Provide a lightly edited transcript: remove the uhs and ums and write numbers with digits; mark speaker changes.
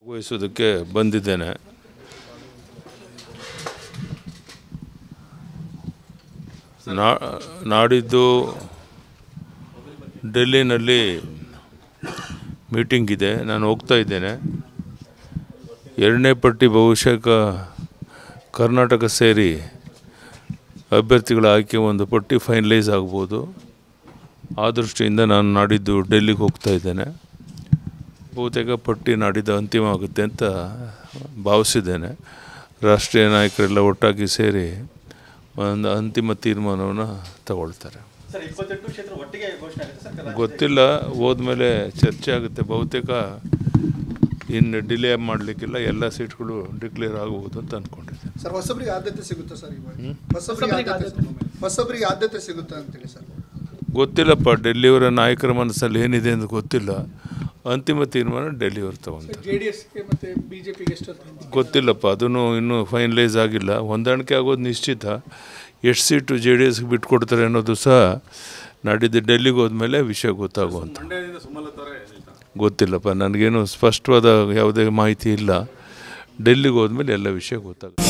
Speaker 1: ಭಾಗವಹಿಸೋದಕ್ಕೆ ಬಂದಿದ್ದೇನೆ. ನಾಡಿದ್ದು ಡೆಲ್ಲಿನಲ್ಲಿ ಮೀಟಿಂಗ್ ಇದೆ, ನಾನು ಹೋಗ್ತಾ ಇದ್ದೇನೆ. ಎರಡನೇ ಪಟ್ಟಿ ಬಹುಶಃ ಕರ್ನಾಟಕ ಸೇರಿ ಅಭ್ಯರ್ಥಿಗಳ ಆಯ್ಕೆ ಒಂದು ಪಟ್ಟಿ ಫೈನಲೈಸ್ ಆಗ್ಬೋದು. ಆ ದೃಷ್ಟಿಯಿಂದ ನಾನು ನಾಡಿದ್ದು ಡೆಲ್ಲಿಗೆ ಹೋಗ್ತಾ ಇದ್ದೇನೆ. ಬಹುತೇಕ ಪಟ್ಟಿ ನಾಡಿದ್ದು ಅಂತಿಮ ಆಗುತ್ತೆ ಅಂತ ಭಾವಿಸಿದ್ದೇನೆ. ರಾಷ್ಟ್ರೀಯ ನಾಯಕರೆಲ್ಲ ಒಟ್ಟಾಗಿ ಸೇರಿ ಒಂದು ಅಂತಿಮ ತೀರ್ಮಾನವನ್ನು ತಗೊಳ್ತಾರೆ. ಗೊತ್ತಿಲ್ಲ, ಹೋದ್ಮೇಲೆ ಚರ್ಚೆ ಆಗುತ್ತೆ. ಬಹುತೇಕ ಇನ್ನು ಡಿಲೇ ಮಾಡಲಿಕ್ಕಿಲ್ಲ, ಎಲ್ಲ ಸೀಟ್ಗಳು ಡಿಕ್ಲೇರ್ ಆಗಬಹುದು ಅಂತ ಅಂದ್ಕೊಂಡಿದ್ದೆ.
Speaker 2: ಸರ್, ಹೊಸಬರಿಗೆ ಆದ್ಯತೆ ಸಿಗುತ್ತಾ ಸರ್? ಹೊಸಬರಿಗೆ ಆದ್ಯತೆ ಸಿಗುತ್ತಾ ಅಂತೇಳಿ ಸರ್?
Speaker 1: ಗೊತ್ತಿಲ್ಲಪ್ಪ, ಡೆಲ್ಲಿಯವರ ನಾಯಕರ ಮನಸ್ಸಲ್ಲಿ ಏನಿದೆ ಅಂತ ಗೊತ್ತಿಲ್ಲ. ಅಂತಿಮ ತೀರ್ಮಾನ ಡೆಲ್ಲಿಯವರು ತಗೊಂತಾರೆ. ಗೊತ್ತಿಲ್ಲಪ್ಪ, ಅದನ್ನು ಇನ್ನೂ ಫೈನಲೈಸ್ ಆಗಿಲ್ಲ. ಹೊಂದಾಣಿಕೆ ಆಗೋದು ನಿಶ್ಚಿತ. ಎಷ್ಟು ಸೀಟು JDSಗೆ ಬಿಟ್ಕೊಡ್ತಾರೆ ಅನ್ನೋದು ಸಹ ನಾಡಿದ್ದು ಡೆಲ್ಲಿಗೆ ಹೋದ್ಮೇಲೆ ವಿಷಯ ಗೊತ್ತಾಗುವಂಥ. ಗೊತ್ತಿಲ್ಲಪ್ಪ, ನನಗೇನು ಸ್ಪಷ್ಟವಾದ ಯಾವುದೇ ಮಾಹಿತಿ ಇಲ್ಲ. ಡೆಲ್ಲಿಗೆ ಹೋದ್ಮೇಲೆ ಎಲ್ಲ ವಿಷಯ ಗೊತ್ತಾಗುತ್ತೆ.